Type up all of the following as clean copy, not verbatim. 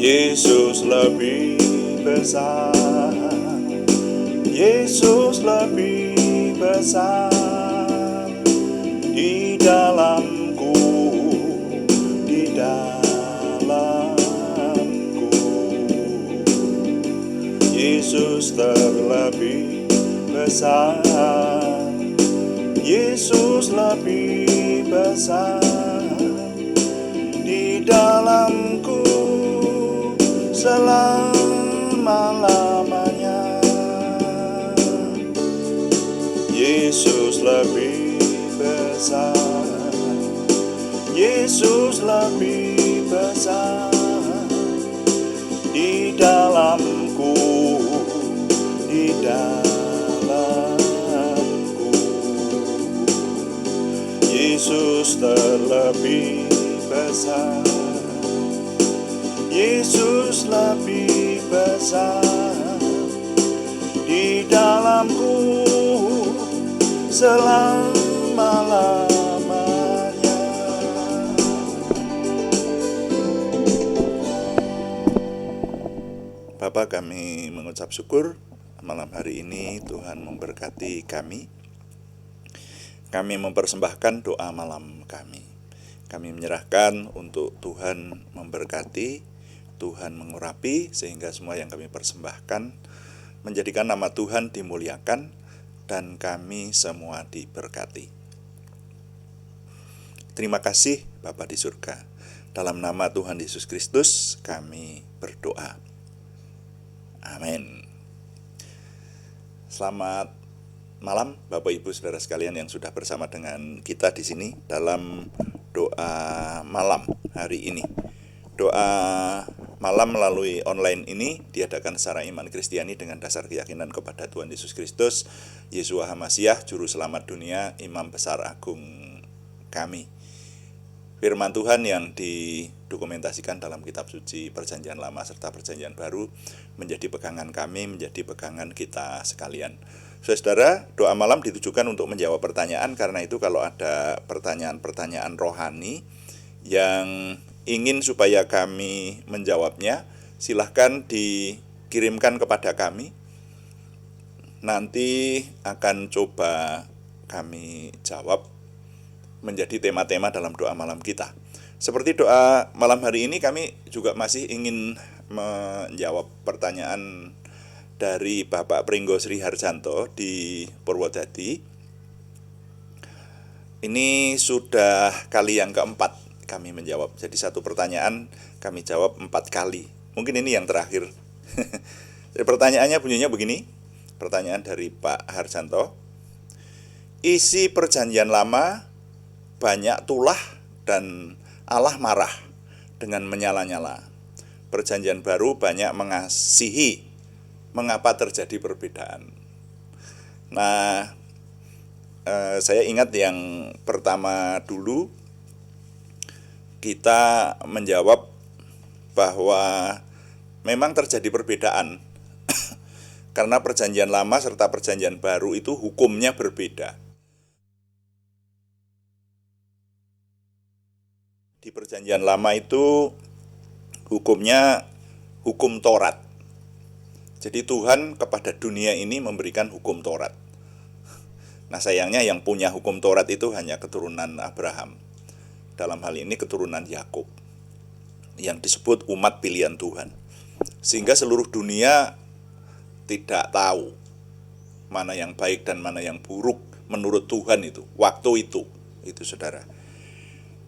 Yesus lebih besar, Yesus lebih besar di dalamku, di dalamku. Yesus terlebih besar, Yesus lebih besar di dalamku selama-lamanya. Yesus lebih besar, Yesus lebih besar di dalamku, di dalamku. Yesus terlebih besar, Yesus lebih besar di dalamku selama-lamanya. Bapa, kami mengucap syukur malam hari ini Tuhan memberkati kami. Kami mempersembahkan doa malam kami. Kami menyerahkan untuk Tuhan memberkati, Tuhan mengurapi, sehingga semua yang kami persembahkan menjadikan nama Tuhan dimuliakan dan kami semua diberkati. Terima kasih Bapa di surga. Dalam nama Tuhan Yesus Kristus kami berdoa. Amin. Selamat malam Bapak Ibu Saudara sekalian yang sudah bersama dengan kita di sini dalam doa malam hari ini. Doa malam melalui online ini diadakan secara iman Kristiani dengan dasar keyakinan kepada Tuhan Yesus Kristus, Yeshua HaMasyiah, Juru Selamat dunia, Imam Besar Agung kami. Firman Tuhan yang didokumentasikan dalam kitab suci Perjanjian Lama serta Perjanjian Baru menjadi pegangan kami, menjadi pegangan kita sekalian. Saudara, doa malam ditujukan untuk menjawab pertanyaan, karena itu kalau ada pertanyaan-pertanyaan rohani yang ingin supaya kami menjawabnya, silahkan dikirimkan kepada kami. Nanti akan coba kami jawab menjadi tema-tema dalam doa malam kita. Seperti doa malam hari ini, kami juga masih ingin menjawab pertanyaan dari Bapak Pringgo Sri Harjanto di Purwodadi. Ini sudah kali yang keempat kami menjawab. Jadi satu pertanyaan kami jawab 4 kali. Mungkin ini yang terakhir. Jadi pertanyaannya bunyinya begini. Pertanyaan dari Pak Harjanto. Isi Perjanjian Lama banyak tulah dan Allah marah dengan menyala-nyala. Perjanjian Baru banyak mengasihi. Mengapa terjadi perbedaan? Nah, saya ingat yang pertama dulu kita menjawab bahwa memang terjadi perbedaan karena Perjanjian Lama serta Perjanjian Baru itu hukumnya berbeda. Di Perjanjian Lama itu hukumnya hukum Taurat. Jadi Tuhan kepada dunia ini memberikan hukum Taurat. Nah, sayangnya yang punya hukum Taurat itu hanya keturunan Abraham. Dalam hal ini keturunan Yakub, yang disebut umat pilihan Tuhan. Sehingga seluruh dunia tidak tahu mana yang baik dan mana yang buruk menurut Tuhan itu, waktu itu saudara.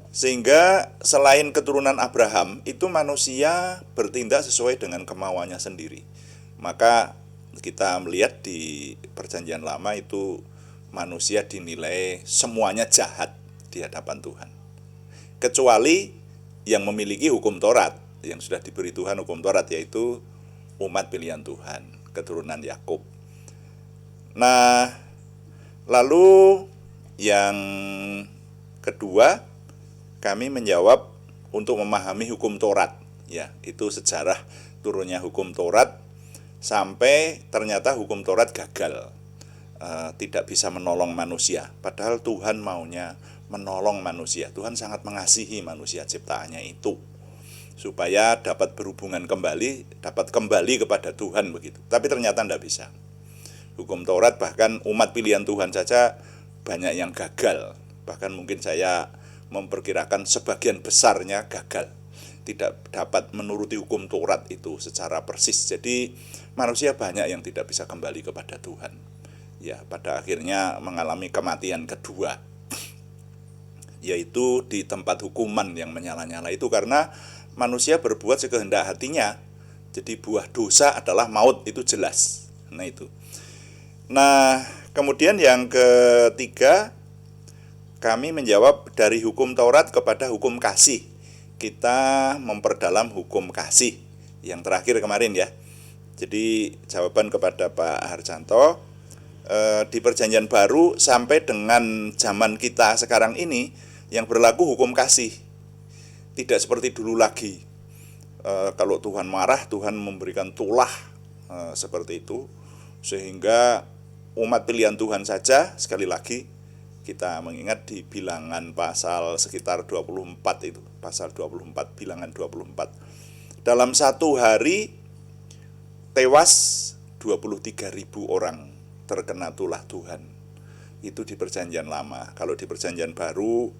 Sehingga selain keturunan Abraham, itu manusia bertindak sesuai dengan kemauannya sendiri. Maka kita melihat di Perjanjian Lama itu manusia dinilai semuanya jahat di hadapan Tuhan. Kecuali yang memiliki hukum Taurat, yang sudah diberi Tuhan hukum Taurat, yaitu umat pilihan Tuhan, keturunan Yakub. Nah, lalu yang kedua, kami menjawab untuk memahami hukum Taurat. Ya, itu sejarah turunnya hukum Taurat sampai ternyata hukum Taurat gagal, tidak bisa menolong manusia. Padahal Tuhan maunya menolong manusia. Tuhan sangat mengasihi manusia ciptaannya itu. supaya dapat berhubungan kembali, dapat kembali kepada Tuhan begitu. Tapi ternyata tidak bisa. Hukum Taurat bahkan umat pilihan Tuhan saja banyak yang gagal. Bahkan mungkin saya memperkirakan sebagian besarnya gagal, tidak dapat menuruti hukum Taurat itu secara persis. Jadi manusia banyak yang tidak bisa kembali kepada Tuhan. Ya, pada akhirnya mengalami kematian kedua, yaitu di tempat hukuman yang menyala-nyala itu karena manusia berbuat sekehendak hatinya. Jadi buah dosa adalah maut, itu jelas. Nah itu. Nah, kemudian yang ketiga, kami menjawab dari hukum Taurat kepada hukum kasih. Kita memperdalam hukum kasih yang terakhir kemarin ya. Jadi jawaban kepada Pak Harjanto, di Perjanjian Baru sampai dengan zaman kita sekarang ini yang berlaku hukum kasih. Tidak seperti dulu lagi. Kalau Tuhan marah, Tuhan memberikan tulah seperti itu, sehingga umat pilihan Tuhan saja, sekali lagi kita mengingat di bilangan pasal sekitar 24 itu, pasal 24, bilangan 24. Dalam satu hari tewas 23.000 orang terkena tulah Tuhan. Itu di Perjanjian Lama. Kalau di Perjanjian Baru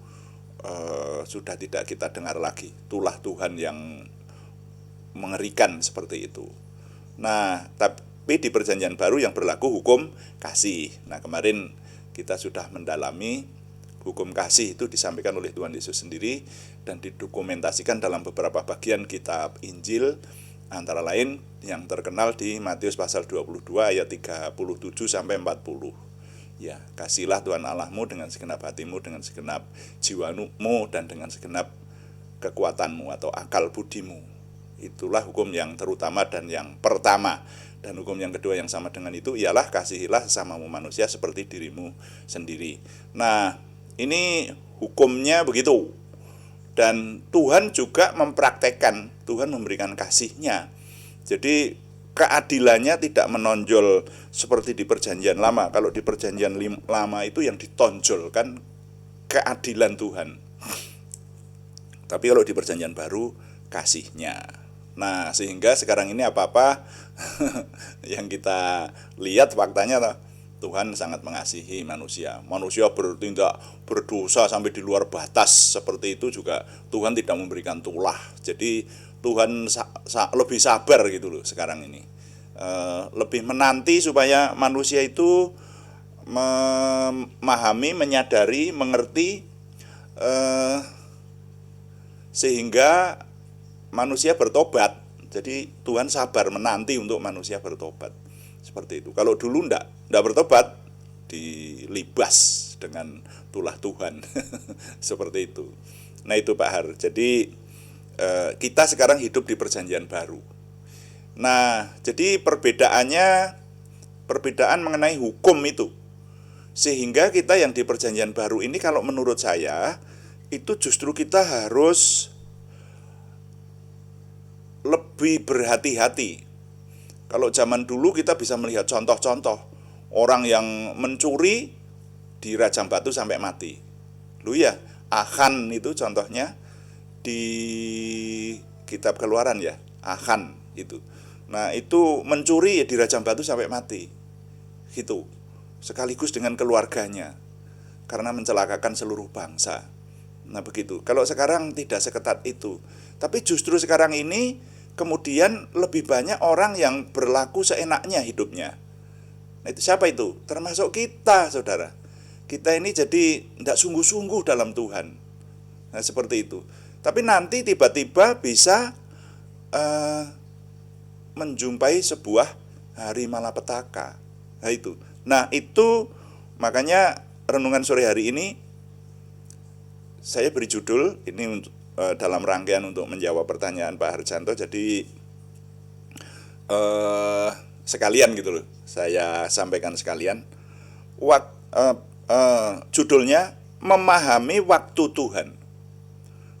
sudah tidak kita dengar lagi tulah Tuhan yang mengerikan seperti itu. Nah, tapi di Perjanjian Baru yang berlaku hukum kasih. Nah, kemarin kita sudah mendalami hukum kasih itu disampaikan oleh Tuhan Yesus sendiri dan didokumentasikan dalam beberapa bagian kitab Injil, antara lain yang terkenal di Matius pasal 22 ayat 37 sampai 40. Ya, kasihlah Tuhan Allahmu dengan segenap hatimu, dengan segenap jiwamu, dan dengan segenap kekuatanmu atau akal budimu. Itulah hukum yang terutama dan yang pertama. Dan hukum yang kedua yang sama dengan itu ialah kasihilah sesamamu manusia seperti dirimu sendiri. Nah, ini hukumnya begitu. Dan Tuhan juga mempraktekkan, Tuhan memberikan kasih-Nya. Jadi keadilannya tidak menonjol seperti di Perjanjian Lama. Kalau di Perjanjian Lama itu yang ditonjolkan keadilan Tuhan. Tapi kalau di Perjanjian Baru kasih-Nya. Nah, sehingga sekarang ini apa-apa yang kita lihat faktanya Tuhan sangat mengasihi manusia. Manusia bertindak berdosa sampai di luar batas seperti itu juga Tuhan tidak memberikan tulah. Jadi Tuhan lebih sabar gitu loh sekarang ini. Lebih menanti supaya manusia itu memahami, menyadari, mengerti, sehingga manusia bertobat. Jadi Tuhan sabar menanti untuk manusia bertobat. Seperti itu. Kalau dulu enggak bertobat, dilibas dengan tulah Tuhan. Seperti itu. Nah itu Pak Har. Jadi kita sekarang hidup di Perjanjian Baru. Nah, jadi perbedaan mengenai hukum itu. Sehingga kita yang di Perjanjian Baru ini kalau menurut saya itu justru kita harus lebih berhati-hati. Kalau zaman dulu kita bisa melihat contoh-contoh orang yang mencuri dirajam batu sampai mati. Lu ya, Achan itu contohnya di kitab Keluaran ya, Achan itu. Nah, itu mencuri ya dirajam batu sampai mati. Gitu. Sekaligus dengan keluarganya karena mencelakakan seluruh bangsa. Nah, begitu. Kalau sekarang tidak seketat itu. Tapi justru sekarang ini kemudian lebih banyak orang yang berlaku seenaknya hidupnya. Nah, itu siapa itu? Termasuk kita, saudara. Kita ini jadi tidak sungguh-sungguh dalam Tuhan. Nah, seperti itu. Tapi nanti tiba-tiba bisa menjumpai sebuah hari malapetaka. Nah, itu. Nah, itu makanya renungan sore hari ini saya beri judul ini dalam rangkaian untuk menjawab pertanyaan Pak Harjanto. Jadi sekalian gitu loh, saya sampaikan sekalian. Judulnya memahami waktu Tuhan.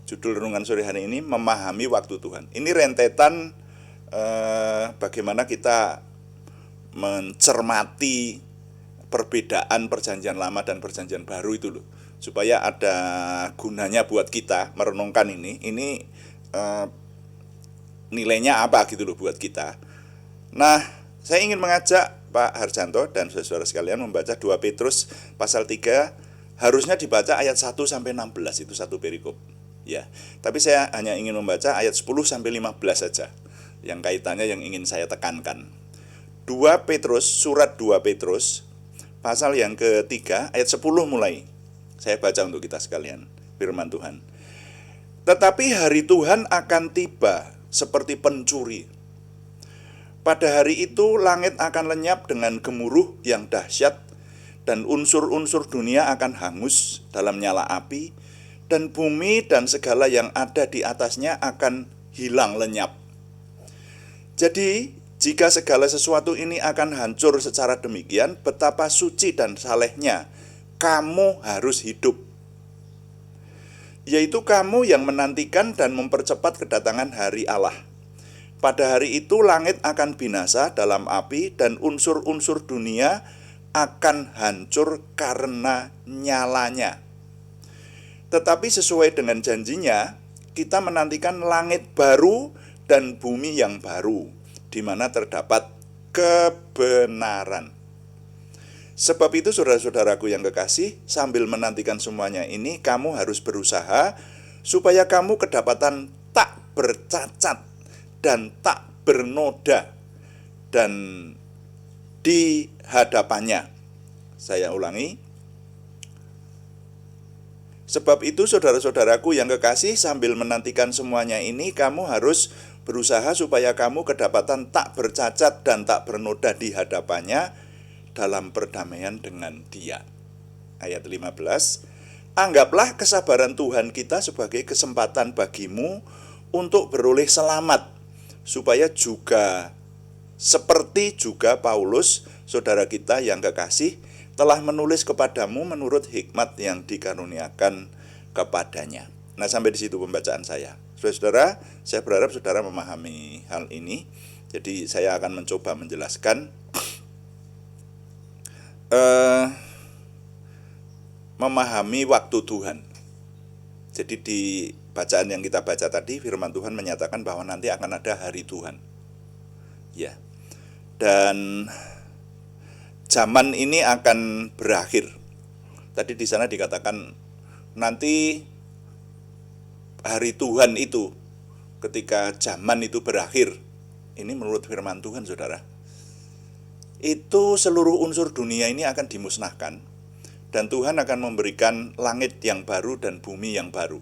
Judul renungan sore hari ini memahami waktu Tuhan. Ini rentetan bagaimana kita mencermati perbedaan Perjanjian Lama dan Perjanjian Baru itu loh, supaya ada gunanya buat kita merenungkan ini nilainya apa gitu loh buat kita. Nah, saya ingin mengajak Pak Harjanto dan saudara sekalian membaca 2 Petrus pasal 3, harusnya dibaca ayat 1 sampai 16, itu satu perikop. Ya, tapi saya hanya ingin membaca ayat 10 sampai 15 saja. Yang kaitannya yang ingin saya tekankan. 2 Petrus, surat 2 Petrus pasal yang ketiga ayat 10 mulai. Saya baca untuk kita sekalian firman Tuhan. Tetapi hari Tuhan akan tiba seperti pencuri. Pada hari itu langit akan lenyap dengan gemuruh yang dahsyat, dan unsur-unsur dunia akan hangus dalam nyala api, dan bumi dan segala yang ada di atasnya akan hilang lenyap. Jadi, jika segala sesuatu ini akan hancur secara demikian, betapa suci dan salehnya kamu harus hidup. Yaitu kamu yang menantikan dan mempercepat kedatangan hari Allah. Pada hari itu langit akan binasa dalam api, dan unsur-unsur dunia akan hancur karena nyalanya. Tetapi sesuai dengan janjinya, kita menantikan langit baru dan bumi yang baru, di mana terdapat kebenaran. Sebab itu saudara-saudaraku yang kekasih, sambil menantikan semuanya ini, kamu harus berusaha supaya kamu kedapatan tak bercacat dan tak bernoda dan di hadapannya. Saya ulangi. Sebab itu saudara-saudaraku yang kekasih, sambil menantikan semuanya ini, kamu harus berusaha supaya kamu kedapatan tak bercacat dan tak bernoda di hadapannya dalam perdamaian dengan Dia. Ayat 15. Anggaplah kesabaran Tuhan kita sebagai kesempatan bagimu untuk beroleh selamat, supaya juga seperti juga Paulus, saudara kita yang kekasih, telah menulis kepadamu menurut hikmat yang dikaruniakan kepadanya. Nah, sampai di situ pembacaan saya. Saudara, saya berharap saudara memahami hal ini. Jadi saya akan mencoba menjelaskan memahami waktu Tuhan. Jadi di bacaan yang kita baca tadi, firman Tuhan menyatakan bahwa nanti akan ada hari Tuhan. Ya. Dan zaman ini akan berakhir. Tadi di sana dikatakan nanti hari Tuhan itu ketika zaman itu berakhir. Ini menurut firman Tuhan, Saudara. Itu seluruh unsur dunia ini akan dimusnahkan, dan Tuhan akan memberikan langit yang baru dan bumi yang baru.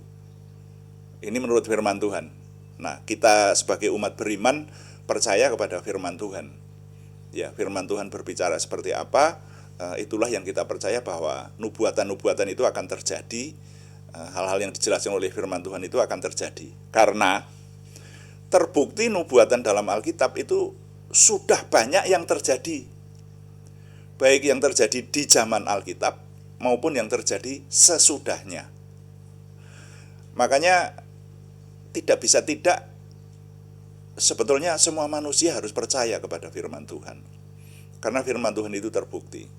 Ini menurut firman Tuhan. Nah, kita sebagai umat beriman percaya kepada firman Tuhan. Ya, firman Tuhan berbicara seperti apa, itulah yang kita percaya bahwa nubuatan-nubuatan itu akan terjadi. Hal-hal yang dijelaskan oleh firman Tuhan itu akan terjadi. Karena terbukti nubuatan dalam Alkitab itu sudah banyak yang terjadi. Baik yang terjadi di zaman Alkitab maupun yang terjadi sesudahnya. Makanya tidak bisa tidak, sebetulnya semua manusia harus percaya kepada firman Tuhan. Karena firman Tuhan itu terbukti.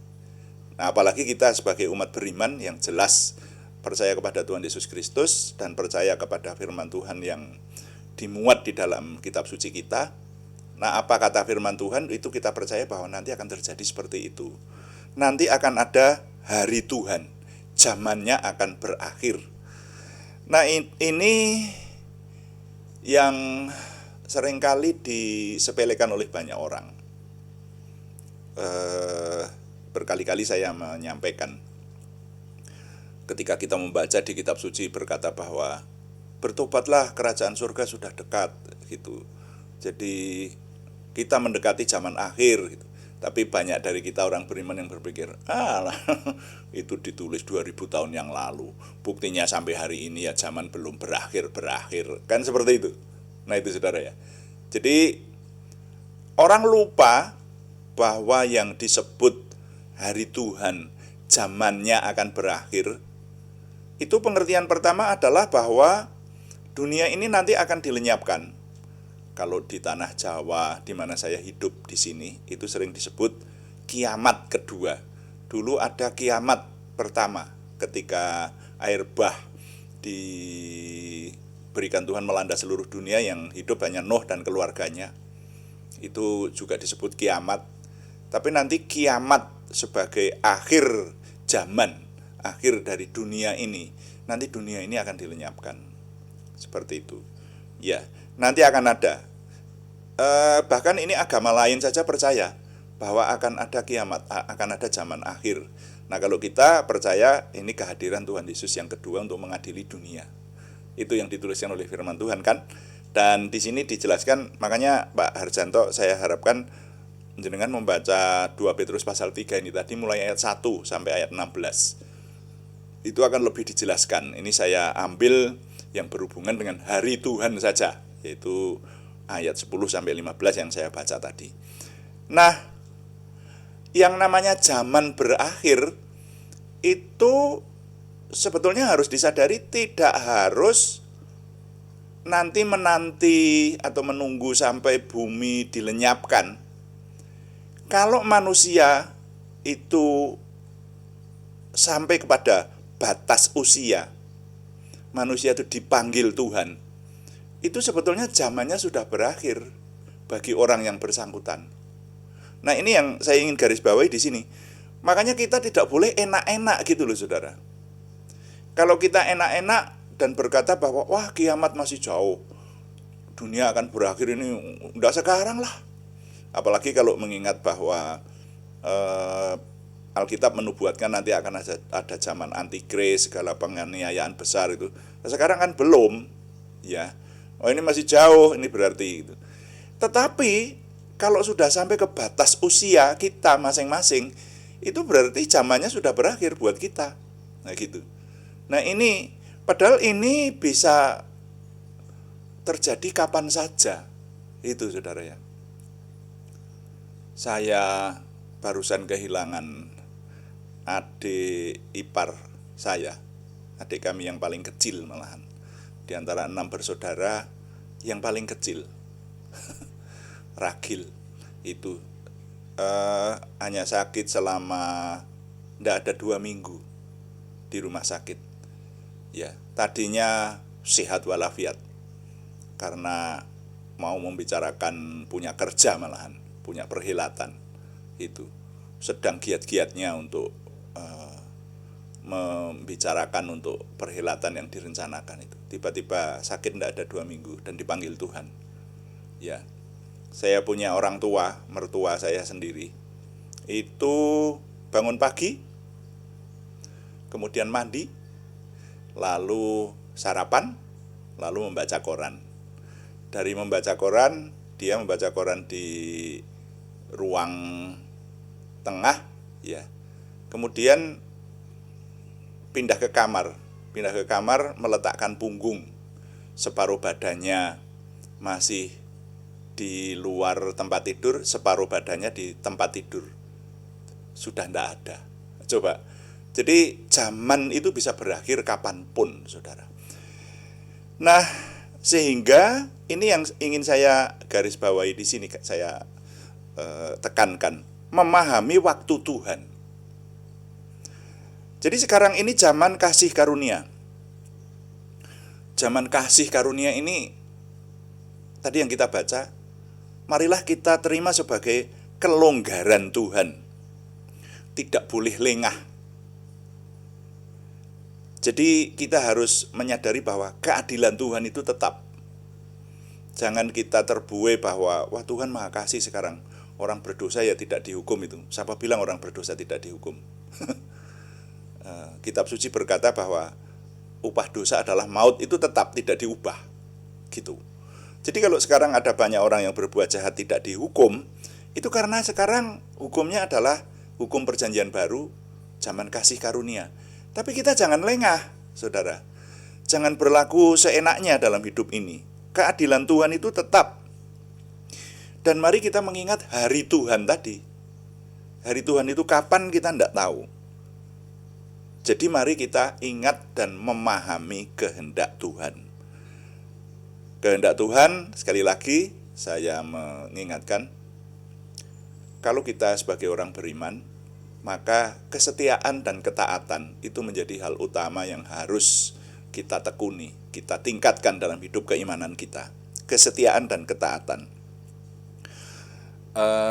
Nah, apalagi kita sebagai umat beriman yang jelas percaya kepada Tuhan Yesus Kristus dan percaya kepada firman Tuhan yang dimuat di dalam kitab suci kita. Nah, apa kata firman Tuhan itu kita percaya bahwa nanti akan terjadi seperti itu. Nanti akan ada hari Tuhan, zamannya akan berakhir. Nah, ini yang seringkali disepelekan oleh banyak orang. Berkali-kali saya menyampaikan, ketika kita membaca di kitab suci berkata bahwa bertobatlah, kerajaan surga sudah dekat gitu. Jadi kita mendekati zaman akhir gitu. Tapi banyak dari kita orang beriman yang berpikir, itu ditulis 2000 tahun yang lalu. Buktinya sampai hari ini ya zaman belum berakhir. Kan seperti itu. Nah, itu saudara ya. Jadi orang lupa bahwa yang disebut hari Tuhan, zamannya akan berakhir, itu pengertian pertama adalah bahwa dunia ini nanti akan dilenyapkan. Kalau di tanah Jawa, di mana saya hidup di sini, itu sering disebut kiamat kedua. Dulu ada kiamat pertama ketika air bah di diberikan Tuhan melanda seluruh dunia, yang hidup hanya Nuh dan keluarganya. Itu juga disebut kiamat. Tapi nanti kiamat sebagai akhir zaman, akhir dari dunia ini. Nanti dunia ini akan dilenyapkan. Seperti itu. Ya, nanti akan ada. Bahkan ini agama lain saja percaya bahwa akan ada kiamat, akan ada zaman akhir. Nah, kalau kita percaya ini kehadiran Tuhan Yesus yang kedua untuk mengadili dunia. Itu yang dituliskan oleh firman Tuhan kan. Dan di sini dijelaskan, makanya Pak Harjanto saya harapkan jenengan membaca 2 Petrus pasal 3 ini tadi mulai ayat 1 sampai ayat 16. Itu akan lebih dijelaskan. Ini saya ambil yang berhubungan dengan hari Tuhan saja, yaitu ayat 10 sampai 15 yang saya baca tadi. Nah, yang namanya zaman berakhir itu sebetulnya harus disadari, tidak harus menanti atau menunggu sampai bumi dilenyapkan. Kalau manusia itu sampai kepada batas usia, manusia itu dipanggil Tuhan, itu sebetulnya zamannya sudah berakhir bagi orang yang bersangkutan. Nah, ini yang saya ingin garis bawahi di sini. Makanya kita tidak boleh enak-enak gitu loh, saudara. Kalau kita enak-enak dan berkata bahwa wah kiamat masih jauh, dunia akan berakhir ini, udah sekarang lah. Apalagi kalau mengingat bahwa Alkitab menubuatkan nanti akan ada zaman antikris, segala penganiayaan besar itu. Nah, sekarang kan belum, ya. Oh, ini masih jauh, ini berarti itu. Tetapi kalau sudah sampai ke batas usia kita masing-masing, itu berarti zamannya sudah berakhir buat kita. Nah, gitu. Nah, ini padahal ini bisa terjadi kapan saja. Itu, saudara ya. Saya barusan kehilangan adik ipar saya, adik kami yang paling kecil malahan. Di antara 6 bersaudara, yang paling kecil. Ragil itu hanya sakit selama tidak ada 2 minggu di rumah sakit. Ya, tadinya sehat walafiat karena mau membicarakan punya kerja malahan, punya perhelatan itu. Sedang giat-giatnya untuk membicarakan untuk perhelatan yang direncanakan itu. Tiba-tiba sakit tidak ada 2 minggu dan dipanggil Tuhan. Ya, saya punya orang tua, mertua saya sendiri, itu bangun pagi, kemudian mandi, lalu sarapan, lalu membaca koran. Dari membaca koran, dia membaca koran di ruang tengah, ya. Kemudian pindah ke kamar, meletakkan punggung, separuh badannya masih di luar tempat tidur, separuh badannya di tempat tidur. Sudah tidak ada. Coba. Jadi zaman itu bisa berakhir kapanpun, saudara. Nah, sehingga ini yang ingin saya garis bawahi di sini, saya tekankan, memahami waktu Tuhan. Jadi sekarang ini zaman kasih karunia. Zaman kasih karunia ini tadi yang kita baca, marilah kita terima sebagai kelonggaran Tuhan. Tidak boleh lengah. Jadi kita harus menyadari bahwa keadilan Tuhan itu tetap. Jangan kita terbuai bahwa wah Tuhan Maha Kasih sekarang, orang berdosa ya tidak dihukum itu. Siapa bilang orang berdosa tidak dihukum? Kitab suci berkata bahwa upah dosa adalah maut, itu tetap tidak diubah. Gitu. Jadi kalau sekarang ada banyak orang yang berbuat jahat tidak dihukum, itu karena sekarang hukumnya adalah hukum perjanjian baru, zaman kasih karunia. Tapi kita jangan lengah, saudara. Jangan berlaku seenaknya dalam hidup ini. Keadilan Tuhan itu tetap. Dan mari kita mengingat hari Tuhan tadi. Hari Tuhan itu kapan kita tidak tahu. Jadi mari kita ingat dan memahami kehendak Tuhan. Kehendak Tuhan, sekali lagi saya mengingatkan, kalau kita sebagai orang beriman, maka kesetiaan dan ketaatan itu menjadi hal utama yang harus kita tekuni, kita tingkatkan dalam hidup keimanan kita, kesetiaan dan ketaatan.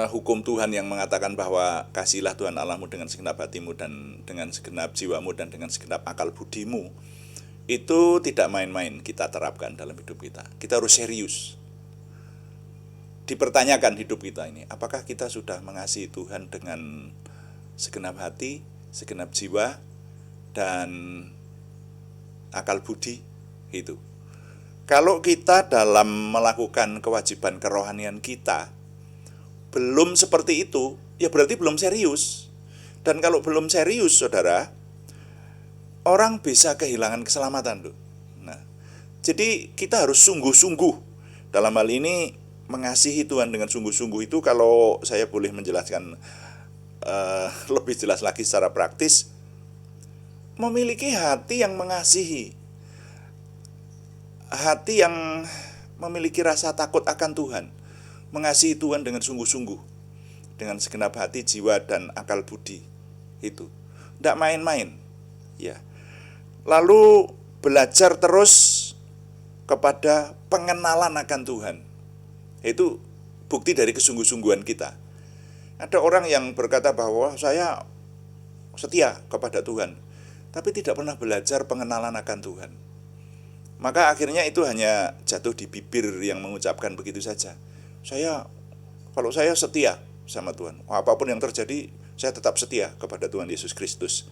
Hukum Tuhan yang mengatakan bahwa kasihilah Tuhan Allahmu dengan segenap hatimu dan dengan segenap jiwamu dan dengan segenap akal budimu, itu tidak main-main kita terapkan dalam hidup kita. Kita harus serius. Dipertanyakan hidup kita ini, apakah kita sudah mengasihi Tuhan dengan segenap hati, segenap jiwa, dan akal budi itu. Kalau kita dalam melakukan kewajiban kerohanian kita belum seperti itu, ya berarti belum serius. Dan kalau belum serius, saudara, orang bisa kehilangan keselamatan tuh. Nah, jadi kita harus sungguh-sungguh dalam hal ini mengasihi Tuhan dengan sungguh-sungguh itu. Kalau saya boleh menjelaskan lebih jelas lagi secara praktis, memiliki hati yang mengasihi, hati yang memiliki rasa takut akan Tuhan, mengasihi Tuhan dengan sungguh-sungguh, dengan segenap hati, jiwa, dan akal budi. Itu tidak main-main, ya. Lalu belajar terus kepada pengenalan akan Tuhan. Itu bukti dari kesungguh-sungguhan kita. Ada orang yang berkata bahwa saya setia kepada Tuhan, tapi tidak pernah belajar pengenalan akan Tuhan. Maka akhirnya itu hanya jatuh di bibir yang mengucapkan begitu saja. Kalau saya setia sama Tuhan, apapun yang terjadi, saya tetap setia kepada Tuhan Yesus Kristus.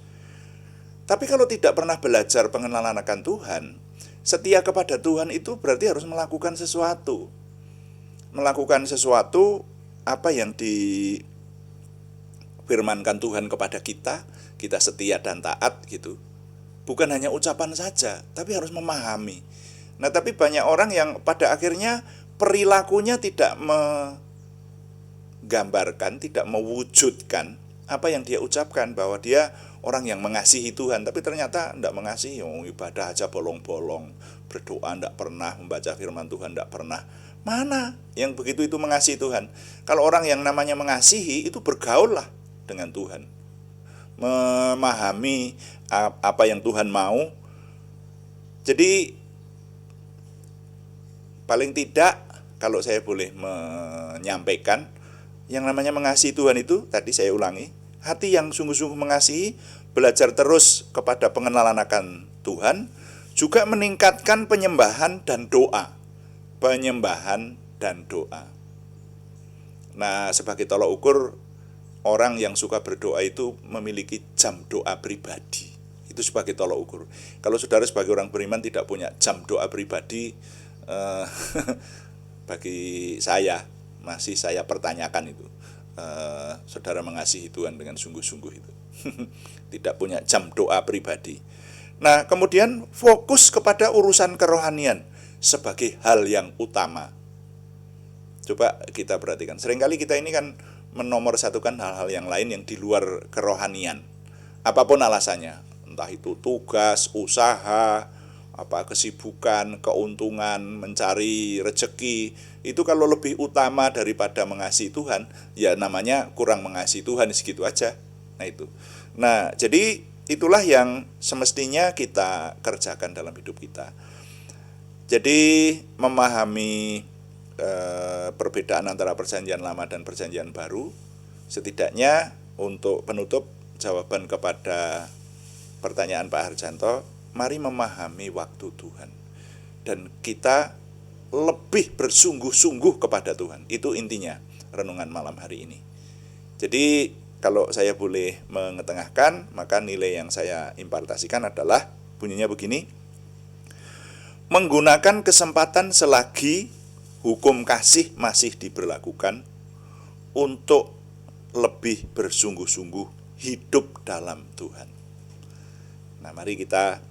Tapi kalau tidak pernah belajar pengenalan akan Tuhan, setia kepada Tuhan itu berarti harus melakukan sesuatu. Melakukan sesuatu apa yang difirmankan Tuhan kepada kita, kita setia dan taat gitu. Bukan hanya ucapan saja, tapi harus memahami. Nah, tapi banyak orang yang pada akhirnya perilakunya tidak menggambarkan, tidak mewujudkan apa yang dia ucapkan, bahwa dia orang yang mengasihi Tuhan, tapi ternyata tidak mengasihi. Ibadah aja bolong-bolong, berdoa tidak pernah, membaca firman Tuhan tidak pernah. Mana yang begitu itu mengasihi Tuhan? Kalau orang yang namanya mengasihi itu bergaul lah dengan Tuhan, memahami apa yang Tuhan mau. Jadi paling tidak kalau saya boleh menyampaikan, yang namanya mengasihi Tuhan itu, tadi saya ulangi, hati yang sungguh-sungguh mengasihi, belajar terus kepada pengenalan akan Tuhan, juga meningkatkan penyembahan dan doa. Penyembahan dan doa. Nah, sebagai tolak ukur, orang yang suka berdoa itu memiliki jam doa pribadi. Itu sebagai tolak ukur. Kalau saudara sebagai orang beriman tidak punya jam doa pribadi, bagi saya masih saya pertanyakan itu. Saudara mengasihi Tuhan dengan sungguh-sungguh itu. Tidak punya jam doa pribadi. Nah, kemudian fokus kepada urusan kerohanian sebagai hal yang utama. Coba kita perhatikan, seringkali kita ini kan menomorsatukan hal-hal yang lain yang di luar kerohanian. Apapun alasannya, entah itu tugas, usaha, kesibukan, keuntungan, mencari rezeki, itu kalau lebih utama daripada mengasihi Tuhan, ya namanya kurang mengasihi Tuhan, segitu aja. Nah, jadi itulah yang semestinya kita kerjakan dalam hidup kita. Jadi memahami perbedaan antara perjanjian lama dan perjanjian baru, setidaknya untuk penutup jawaban kepada pertanyaan Pak Harjanto, mari memahami waktu Tuhan dan kita lebih bersungguh-sungguh kepada Tuhan. Itu intinya renungan malam hari ini. Jadi kalau saya boleh mengetengahkan, maka nilai yang saya impartasikan adalah bunyinya begini: menggunakan kesempatan selagi hukum kasih masih diberlakukan untuk lebih bersungguh-sungguh hidup dalam Tuhan. Nah, mari kita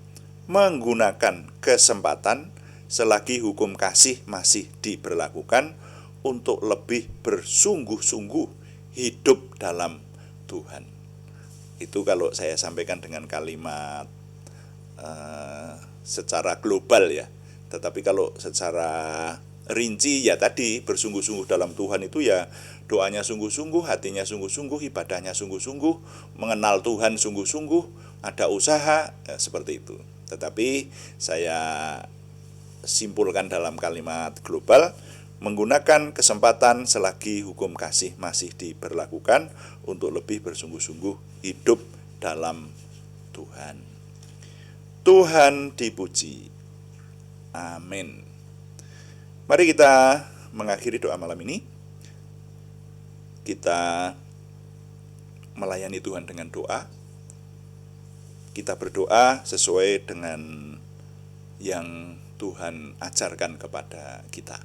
menggunakan kesempatan selagi hukum kasih masih diberlakukan untuk lebih bersungguh-sungguh hidup dalam Tuhan. Itu kalau saya sampaikan dengan kalimat secara global ya. Tetapi kalau secara rinci ya tadi, bersungguh-sungguh dalam Tuhan itu ya doanya sungguh-sungguh, hatinya sungguh-sungguh, ibadahnya sungguh-sungguh, mengenal Tuhan sungguh-sungguh, ada usaha, ya, seperti itu. Tetapi saya simpulkan dalam kalimat global, menggunakan kesempatan selagi hukum kasih masih diberlakukan untuk lebih bersungguh-sungguh hidup dalam Tuhan. Tuhan dipuji. Amin. Mari kita mengakhiri doa malam ini. Kita melayani Tuhan dengan doa. Kita berdoa sesuai dengan yang Tuhan ajarkan kepada kita.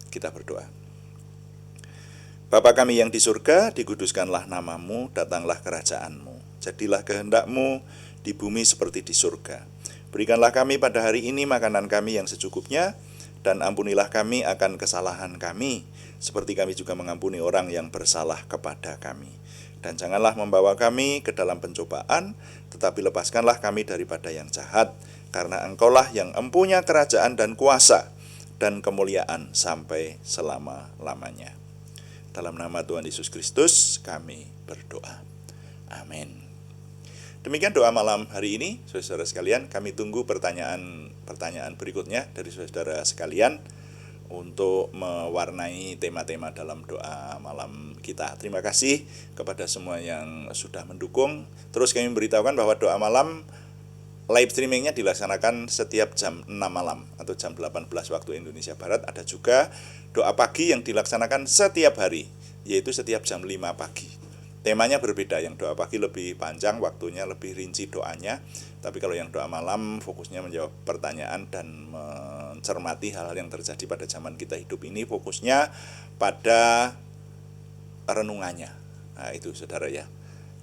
Kita berdoa. Bapa kami yang di surga, dikuduskanlah namamu, datanglah kerajaanmu. Jadilah kehendak-Mu di bumi seperti di surga. Berikanlah kami pada hari ini makanan kami yang secukupnya, dan ampunilah kami akan kesalahan kami, seperti kami juga mengampuni orang yang bersalah kepada kami. Dan janganlah membawa kami ke dalam pencobaan, tetapi lepaskanlah kami daripada yang jahat, karena Engkaulah yang empunya kerajaan dan kuasa dan kemuliaan sampai selama-lamanya. Dalam nama Tuhan Yesus Kristus kami berdoa. Amin. Demikian doa malam hari ini, saudara sekalian. Kami tunggu pertanyaan berikutnya dari saudara sekalian untuk mewarnai tema-tema dalam doa malam kita. Terima kasih kepada semua yang sudah mendukung. Terus kami memberitahukan bahwa doa malam live streamingnya dilaksanakan setiap jam 6 malam atau jam 18 waktu Indonesia Barat. Ada juga doa pagi yang dilaksanakan setiap hari, yaitu setiap jam 5 pagi. Temanya berbeda, yang doa pagi lebih panjang, waktunya lebih rinci doanya. Tapi kalau yang doa malam fokusnya menjawab pertanyaan dan mencermati hal-hal yang terjadi pada zaman kita hidup ini, fokusnya pada renungannya. Nah itu saudara ya.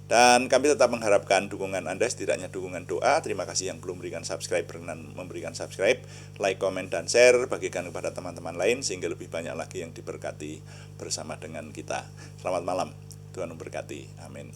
Dan kami tetap mengharapkan dukungan Anda, setidaknya dukungan doa. Terima kasih yang belum memberikan subscribe, berkenan memberikan subscribe, like, komen, dan share, bagikan kepada teman-teman lain sehingga lebih banyak lagi yang diberkati bersama dengan kita. Selamat malam, Tuhan memberkati. Amin.